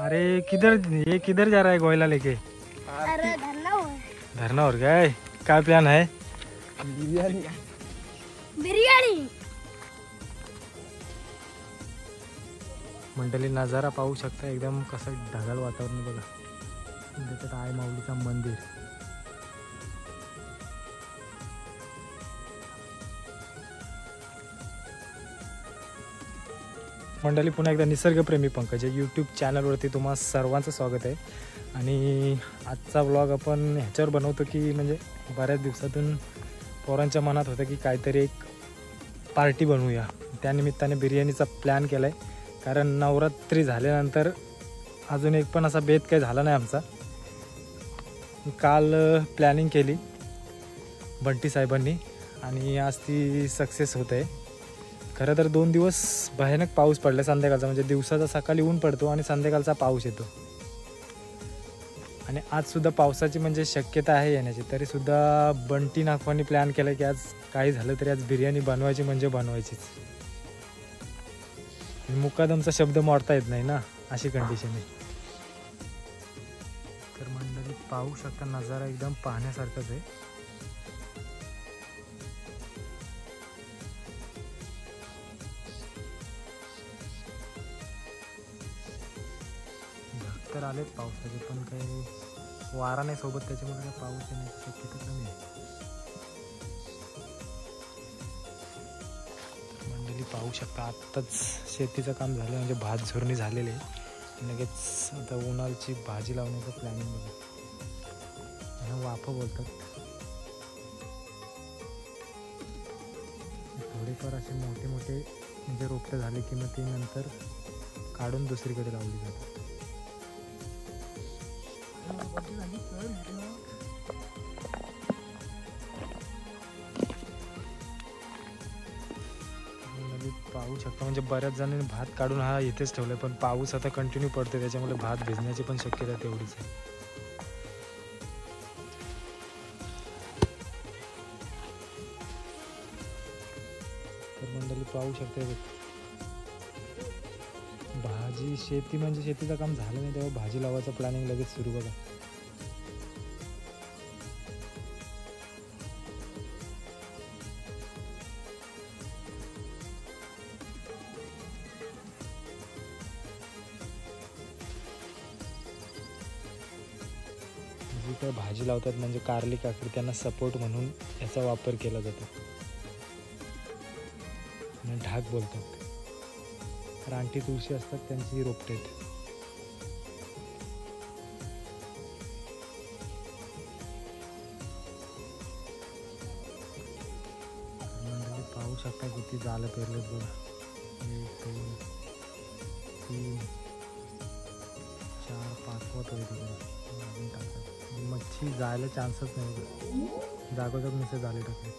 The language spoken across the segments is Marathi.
अरे ये किधर जा रहा है गोयला लेके? अरे धरनावर काय प्लॅन आहे? बिर्याणी मंडळी नजारा पाहू शकता एकदम कसं ढगाळ वातावरण बघा. त्याच्यात आई माऊलीचा मंदिर. मंडळी पुन्हा एकदा निसर्गप्रेमी पंकज या यूट्यूब चॅनलवरती तुम्हा सर्वांचं स्वागत आहे. आणि आजचा व्लॉग आपण ह्याच्यावर बनवतो की म्हणजे बऱ्याच दिवसातून पोरांच्या मनात होतं की काहीतरी एक पार्टी बनवूया. त्यानिमित्ताने बिर्याणीचा प्लॅन केला आहे. कारण नवरात्री झाल्यानंतर अजून एक पण असा बेत काही झाला नाही आमचा. काल प्लॅनिंग केली बंटी साहेबांनी आणि आज ती सक्सेस होत आहे. खरं तर 2 दिवस भयानक पाऊस पडला संध्याकाळचा. म्हणजे दिवसाचा सकाळी ऊन पडतो आणि संध्याकाळचा पाऊस येतो. आणि आजसुद्धा पावसाची म्हणजे शक्यता आहे येण्याची. तरीसुद्धा बंटी नाखवानी प्लॅन केला की आज काही झालं तरी आज बिर्याणी बनवायची म्हणजे बनवायचीच. मुकादमचा शब्द मोडता येत नाही ना, अशी कंडिशन आहे. तर मंडळी पाहू शकता नजारा एकदम पाहण्यासारखाच आहे. तर आलेत पावसाचे पण काही वारा नाही सोबत त्याच्यामुळे काही पाऊस येण्याची शक्यता कमी आहे. मंडळी पाहू शकता आत्ताच शेतीचं काम झालं म्हणजे भात झुरणी झालेली आहे. लगेच आता उन्हाळची भाजी लावण्याचं प्लॅनिंग बघा. ह्या वाफा बोलतात. थोडेफार असे मोठे मोठे म्हणजे रोपटे झाले की मग ती नंतर काढून दुसरीकडे लावली जातात. पाहू शकता म्हणजे बऱ्याच जणांनी भात काढून हा इथेच ठेवलाय. पण पाऊस आता कंटिन्यू पडतो त्याच्यामुळे भात भिजण्याची पण शक्यता तेवढीच आहे. तर मंडळी पाहू शकता भाजी शेती म्हणजे शेतीचं काम झालं नाही तेव्हा भाजी लावायचं प्लॅनिंग लगेच सुरू बघा. जी काय भाजी लावतात म्हणजे कारली काकडी त्यांना सपोर्ट म्हणून याचा वापर केला जातो. आणि ढाक बोलतात. रानटी तुळशी असतात त्यांची रोपटेट. मंडळी पाहू शकता किती जालं पेरलेत बघा. 1 2 3 4 5 होत टाकतात. मच्छी जायला चान्सच नाही. जागोजाग नुसते जाळे टाकले.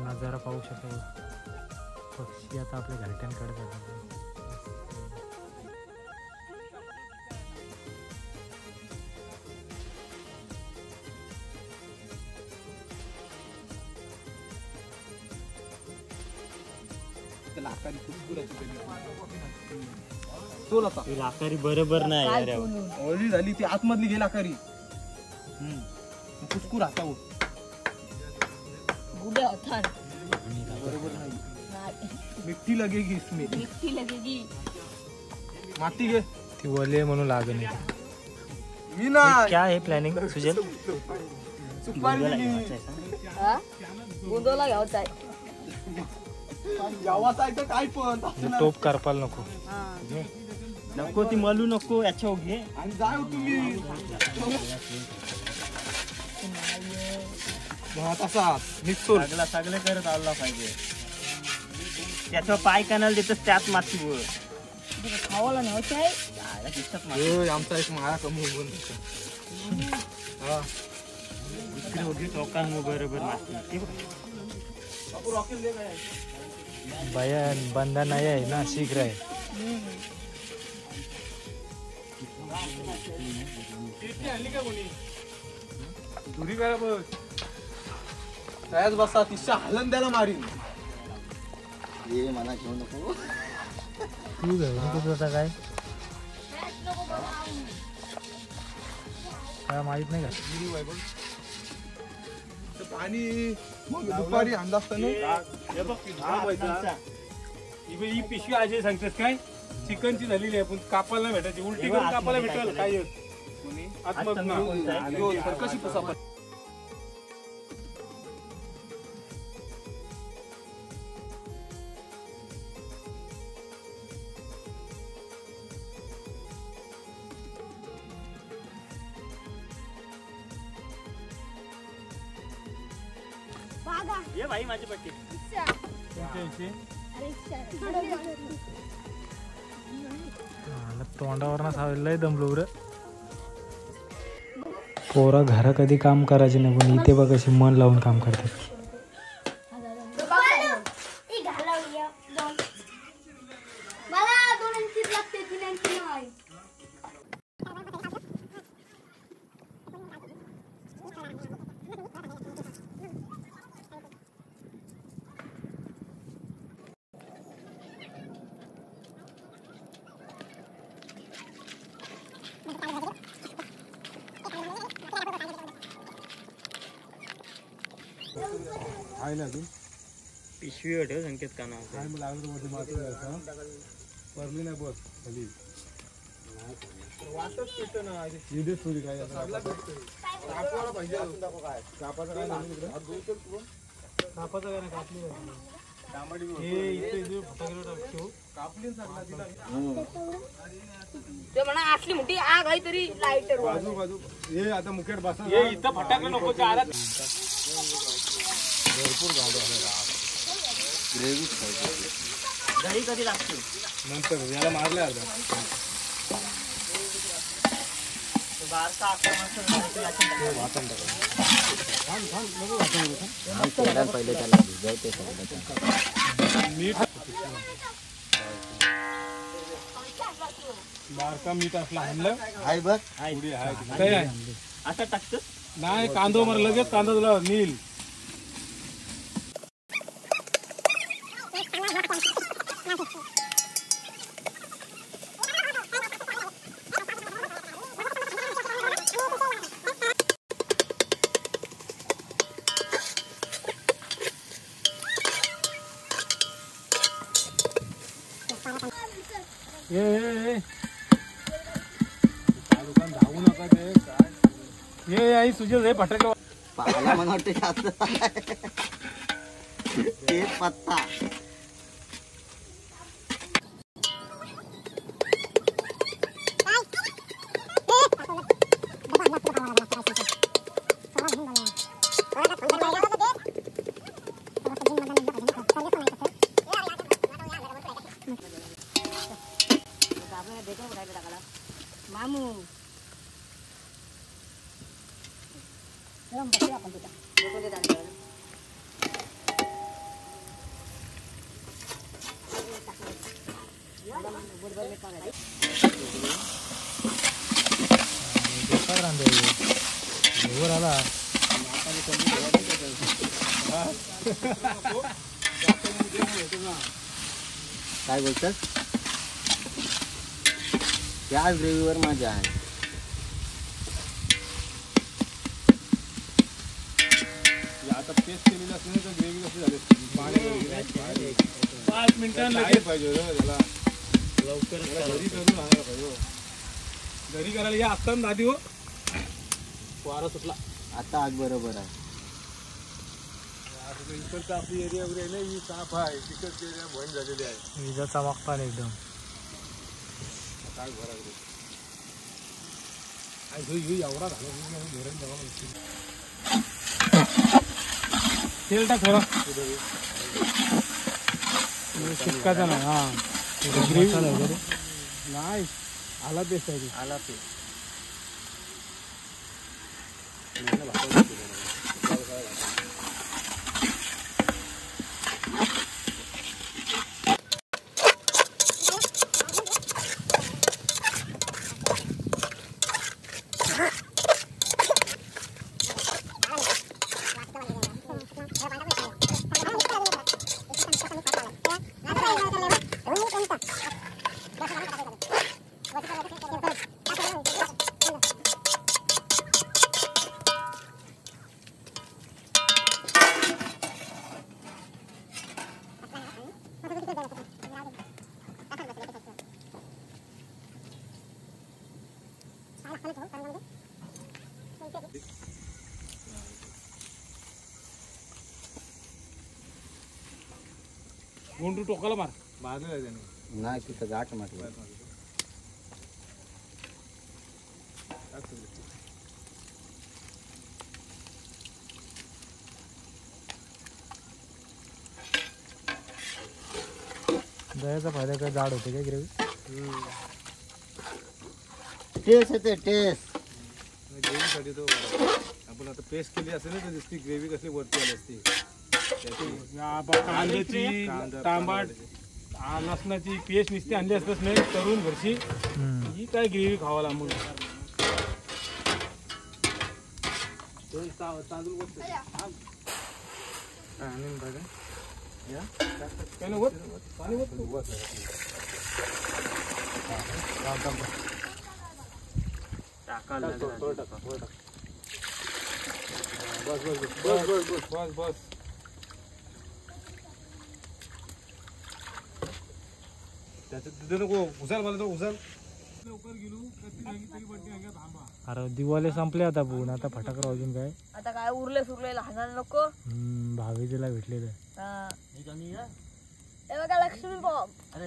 नजारा पाहू शकतो. पक्षी आता आपल्या घरट्यांकडे जातात. लाकारी बरोबर नाही ओली झाली ती आतमधली गेला लाकारी कुसकू राहता हो. बरोबर नाही. मिट्टी लगेगी इसमें. मिट्टी लगेगी. माती घे ती ओले म्हणून लागत नाही. मी ना क्या आहे प्लॅनिंग सुजल? गुंडोला घ्यायचा आहे. काय पण टोप करपाल नको. नको ती मलू नको याच्या घे आणि जाय तुम्ही तसा निघतो सगळं करत आला पाहिजे. त्याचा पाय कानाला देतच त्यात मातीवर खावाला नव्हतं आहे जायला दिसत माती. ए, आमचा एक माळा कमी होऊन हा इकडे होती चौकांवर बरोबर माती ते बघ. बयान बंदा नाही आहे ना, शीघ्र आहे. दुरी करा बघ त्याच बसा तिच्या हलन त्याला मारीन. ये मला घेऊ नको. तू घेऊ आता काय काय माहित नाही का. दुरी बाई बघ. तर पाणी मग दुपारी अंदाज असताना हे बघ ही पिशवी आजी सांगतेस काय चिकनची झालेली आहे पण कापायला नाही भेटायची उलटी करून कापायला भेटेल काय आतमधनं कशी पुसा पण बागा ये भाई माझी पट्टी तोंडावर ना सावलंय दमलो रे. पोरं घरा कधी काम करायचे नाही पण इथे बघ कशी मन लावून काम करतात. मला 2 इंच लागते 3 इंच नाही. आहे ना अजून पिशवी ठेव संकेत का नाव काय मला लागलं मध्ये माती परली नाही बस खाली वाटच पेट ना इथे थोडी काय कापवाला पाहिजे कापाचं काय झालं तिकडे कापाचं काय नाही कापली हे इथे इथे फटाके टाकतो कापली सगळा तिला ते म्हणा असली मोठी आग आहे तरी लाईटर बाजू बाजू हे आता मुकेट बसा हे इथं फटाके नको ते आला भरपूर गाव ग्रेव्ही खायची. घरी कधी लागते नंतर याला मारले आता बारका आक्रमण आणि तेलात पहिले त्याला भिजवते सगळं. बारका मीठ असला आणलं हाय बघ. पुढे आहे काय आहे असं टाकतं नाही कांदो मर लगेच कांदा तुला नील ये धावू नका ते काय ये आई सुजल रे फटाके पाहायला मला वाटते जास्त तेच पत्ता. मामू आला काय बोलतात या ग्रेव्हीवर मजा आहे. आता पेस्ट केलेली असली तर ग्रेव्ही कशी झाली 5 मिनिटांनी लगेच पाहिजे त्याला लवकर घरी करून आणायला पाहिजे. घरी करायला या असताना दादी हो वारा सुटला आता आग बरोबर आहे. इकडचा आपली एरिया वगैरे नाही ही साफ आहे तिकडची एरिया भोईन झालेली आहे. विजा चमकता नाही एकदम. काय भरा एवढा झाला तेल टाक थोडं शिक्काचा नाही हा मसाला वगैरे नाही आला पेस्ट आहे आला ते गोंडू टोकाला मार भाजलं आहे त्याने. नाही तिथं गाठ म्हटलं दह्याचा फायदा काय जाड होते काय ग्रेव्ही? टेस्ट येते टेस्ट ग्रेव्हीसाठी तो आपण आता पेस्ट केली असेल ना तर दिसती ग्रेव्ही कसली वरती आली असती त्याची कांद्याची कांदा, तांबाट लसणाची पेस्ट नुसती आणली असतच नाही तरुण घरची ही काय ग्रेव्ही खावाला मग काय नाही होत? पाणी होत? बस त्याच्यात तिथे नको उसाल मला तर उसाल लवकर गेलो तर ती नाही तरी बड्डे अंगात थांबा अरे दिवाले संपले आता बघून आता फटाकडा वाजून काय आता काय उरले सुरले लहान नको भावेजीला भेटलेलं हा. हे बघा लक्ष्मी बॉम्ब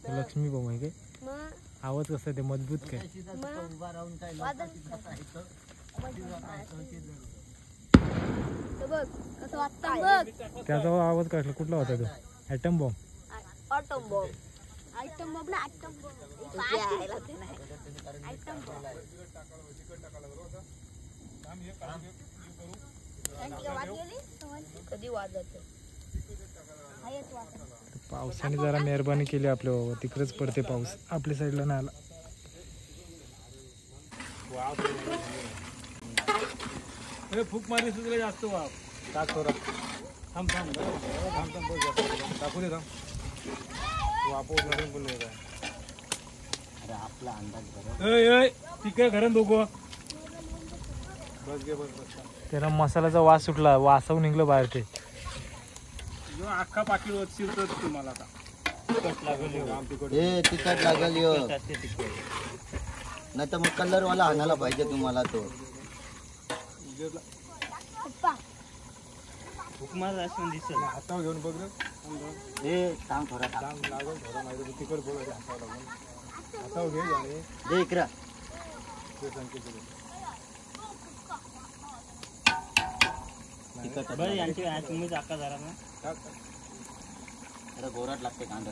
लक्ष्मी बॉम्ब आहे काय मग आवाज कसा आहे ते मजबूत काय वाजत बघ कसं वाटतं बघ त्याचा आवाज कसला कुठला होता तो atom bomb autumn bomb item bomb ना आयटम बॉम्ब आयटम बॉम्ब कधी वाजत पावसाने जरा मेहरबानी केली आपल्यावर तिकडेच पडते पाऊस आपल्या साईडला नाही आला फूक मारी सुद्धा जास्त वाप टाक थोडा थांब थांब टाकू दे वापस मारून पण नाही काय अरे आपला अंदाज बरं ऐ तिकडे घरात दोघं बस घे बस बस त्याला मसाल्याचा वास सुटला वासावून निघलं बाहेर ते यो अख्खा पाकिट वरची शिरतो तुम्हाला आता हे तिखट लागल यो नाही तर मग कलर वाला आणायला पाहिजे तुम्हाला तो हातावर घेऊन बघ रे हे थांब थोडा थांब. काम लागल थोडा माहिती तिकड बोलायचं हातावर लागून हातावर घे आणि दे इकडं ते संकेत दे. तिखट टाक अरे गोराट लागते कांदा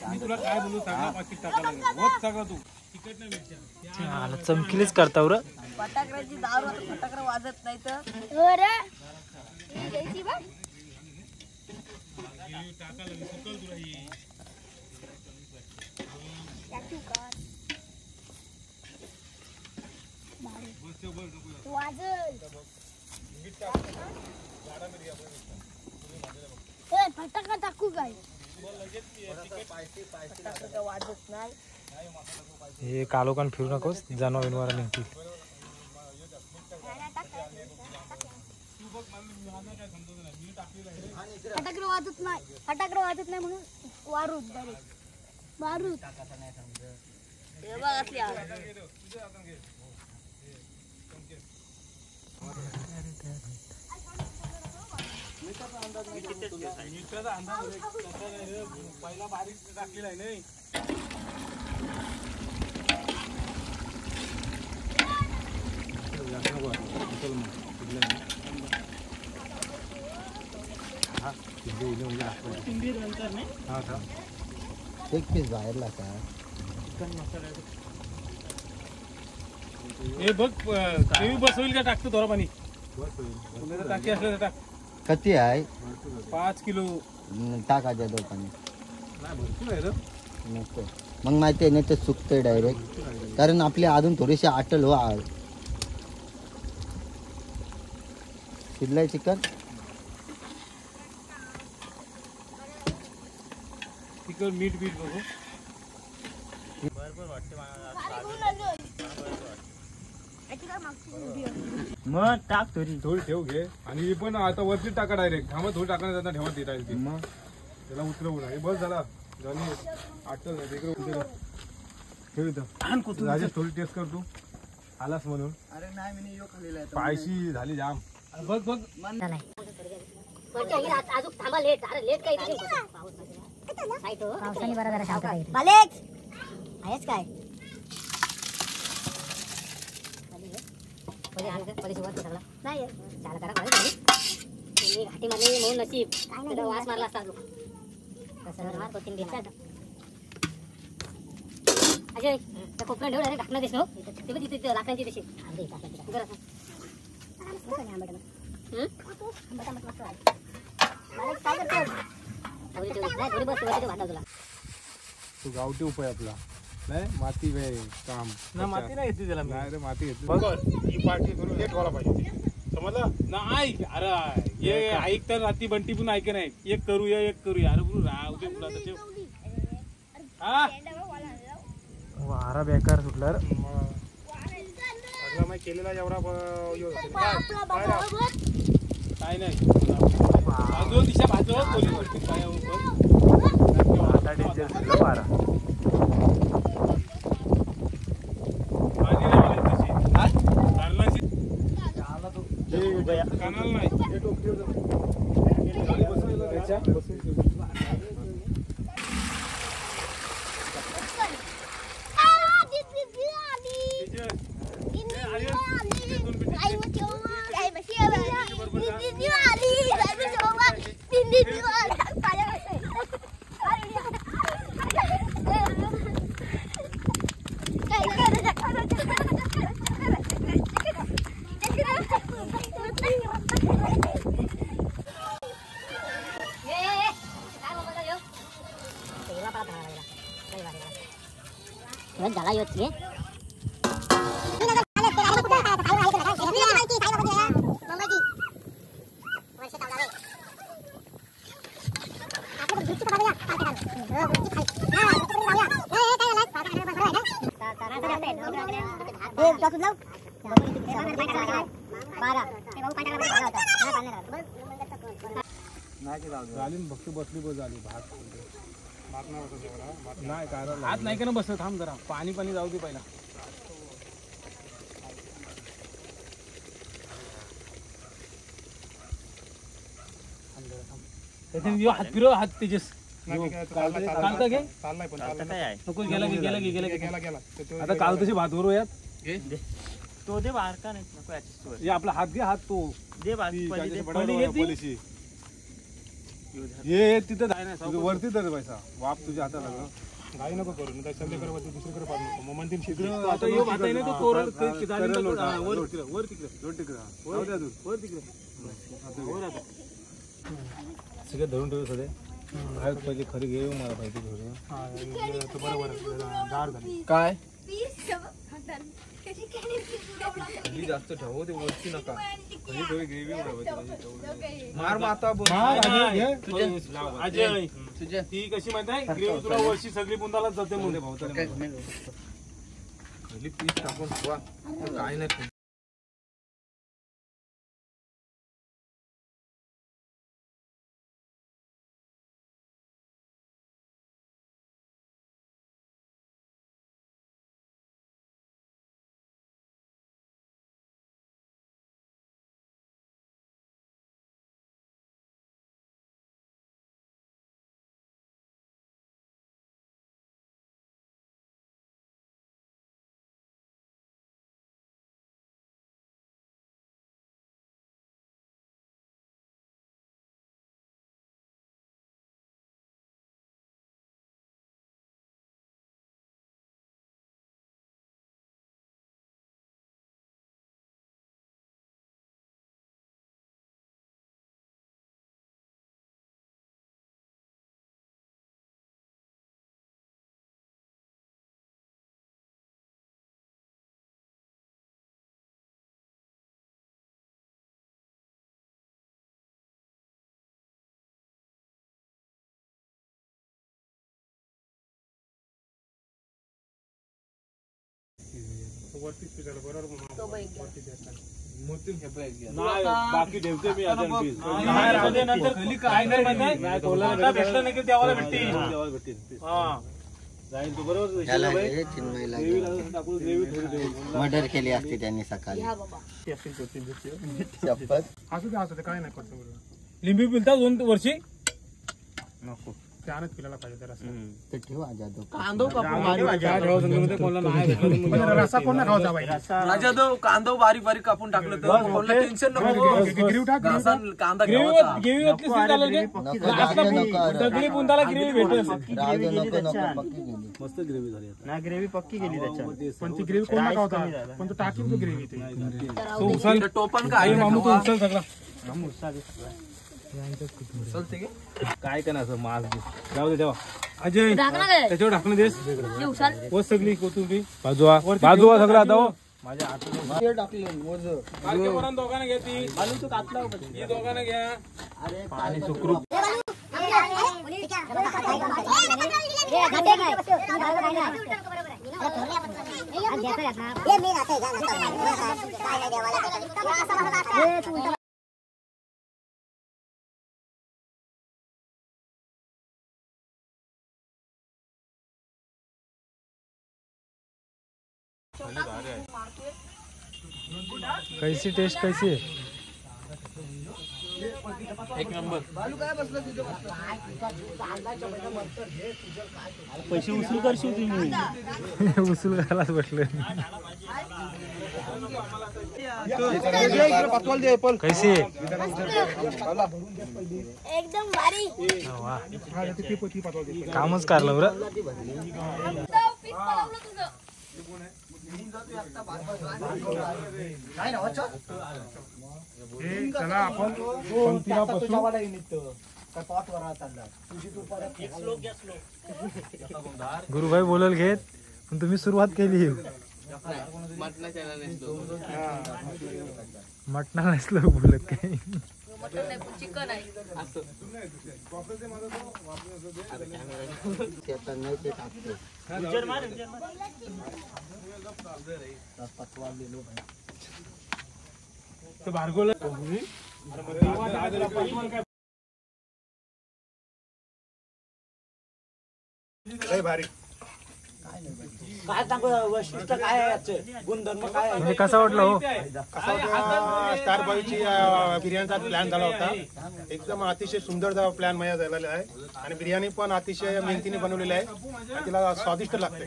मी तुला काय बोलू सगळं पाकिट टाकायला लागेल होत सगळं तू तिकट नाही मिरच्या चमकीलीच करता बरं फटाकड्याची दारू आता फटाकडा वाजत नाही तर टाकायला सुकल तुला ही फटाका टाकू काय वाजत नाही हे कालोकान फिरू नकोस जानवर विनवारा निघतील फटाकडे वाजत नाही म्हणून वारूत डायरेक्ट वारूत हे बघ असली मिरच्याचा अंदाज पहिला बारीक टाकलेला आहे नाही हा का एक पीस बाहेरला का हे बघ टीव्ही बस होईल का टाकतो थोडं पाणी टाकी असलं तर टाक किती आहे 5 किलो टाकायच्या दो पाणी नाही भरपूर आहे रे. नको मग माहिती आहे नाही ते सुकते डायरेक्ट कारण आपली अजून थोडीशी आटल हो आळ शिजलाय चिकन तिकड मीठ बीठ बघू मग टाक थोडी थोडी ठेव घे आणि ही पण आता वरती टाका डायरेक्ट थांबा थोडी टाकण्यात आता ठेवत देता येईल ती. मग त्याला उतरवून आणि बस झाला झाली आटल नाही इकडे उतरव ठेव इथं राजेश थोडी टेस्ट कर तू आलास म्हणून अरे नाही मी यो खालीला पायशी झाली जाम बघ बघ अजून थांबा लेट अरे लेट काही पावसाने बरं जरा शांत आहेच काय नाही घाटीमध्ये म्हणून नशीब वास मारला असता अजय त्या कोपऱ्यात ठेवलं ढाकणं दिसणं ते पण तिथे लाकडांची तशी तो गावठी उपाय आपला नाही माती वे काम ना माती नाही घेतली त्याला मी. नाही रे माती घेतली बघ ही पार्टी करून लेट व्हायला पाहिजे समजलं ना ऐक अरे ये ऐक तर रात्री बंटी पण ऐक नाही एक करूया अरे बोलू राहू दे मुला त्याचे हा वारा बेकार सुटला रे. सगळं मी केलेला एवढा काय नाही भाजो दिशा भाजो पोलीस वरती काय आता डेंजर सुटला वारा. कानाला नाही झाला योच झाली भक्त बसली बस झाली भात नाही कारण हात नाही का ना बसत थांब जरा पाणी पाणी जाऊ दे पहिला हात फिरव हात तेजस चालतं घे नको गेला आता काल तशी भात भरू यात तो दे बाहेर का नाही नको याची हे आपला हात घे हात तो दे पॉलिसी ये तिथं वरती तर पैसा वाप तुझ्या हातात लागलं काही नको करू नाही संध्याकडे दुसरीकडे पाडू नको मग म्हणतील शिकलो आता आता यो भात आहे ना तो हा, कोरड हा, ते करल जाळीला होता. वर तिकडे वर तिकडे दोन तिकडं जाऊ दे अजून. वर तिकडे वर आता सगळं धरून ठेवू सगळे पहिले खरी घे मला माहिती थोडी बरोबर गार झाली काय खाली जास्त ठेवू ते वरची नका खाली थोडी ग्रेव्ही मार माता अजय ती कशी माहिती आहे ग्रेव्ही तुला वर्षी सगळी बुंदालाच जाते म्हणते भाऊ खाली पीस टाकून काय नाही वरतीच पिसायला बरोबर वरती द्यायचा. नाही, बाकी ठेवते मी आता पीस. नाही, राहू दे, नंतर काय नाही माहिती. कोणाला भेटलं नाही की देवाला भेटतील. हा. जाईल तो बरोबर. त्याला हे चिन्मयला मर्डर केली असती त्यांनी सकाळी. शपथ. असू दे काय नाही पडतं बरोबर. लिंबू पिलता 2 वर्षी नको त्यानंच पिलाला पाहिजे जरा ते ठेवा जाधव. कांदो कोणाला नाही भेटलं. रसा कोण ना खावता बाई. राजा तो कांदा बारीक बारीक कापून टाकलं तर कोणाला टेन्शन नको. गिरीव टाक रसा कांदा घ्यावा. ग्रेव्ही घातली झालं रे. सगळी बुंदाला ग्रेव्ही भेटेल. राहू दे, नको पक्की गेली. मस्त ग्रेव्ही झाली आता. ग्रेव्ही पक्की गेली त्याच्यात. पण ती ग्रेव्ही कोण ना खावता पण तो टाकीन तो ग्रेव्ही ते उचल टोपण काय मामू तू उचल सगळा. काय का ना असं मास जाऊ दे तेव्हा. अजय ढाकणं काय? त्याच्यावर ढाकणं देस. हे उचल. व सगळी कोथिंबीर बाजूवा सगळं आता हो. माझ्या ते टाकले मोज. बारक्या पोरांना दोघांना घ्या ती. ही दोघांना घ्या. पाणी सुखरूप. कैसी टेस्ट कैसी है? एक नंबर. पैसे उचलू करशील तुम्ही. उचल घालाच बसलं. कैसी है? एकदम भारी. वा, कामच कारलं बरं. पीस पळवलं तुझं. चला आपण पंक्तीला बसू. गुरुभाई बोलल घेत पण तुम्ही सुरुवात केली. मटणा नसलं बोलत काही. मटण नाही पण चिकन आहे. त्याचा नाही ते टाकते. तर भार्गवला लय भारी. काय सांगू वैशिष्ट्य काय आहे गुणधर्म काय म्हणजे कसा वाटला हो? स्टार बॉयची बिर्याणीचा प्लॅन झाला होता. एकदम अतिशय सुंदर प्लॅन माझ्या झालेला आहे आणि बिर्याणी पण अतिशय मेहनतीने बनवलेली आहे आणि तिला स्वादिष्ट लागते.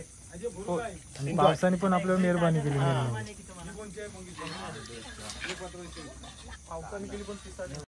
हो आणि पावसाने पण आपल्यावर मेहरबानी केली.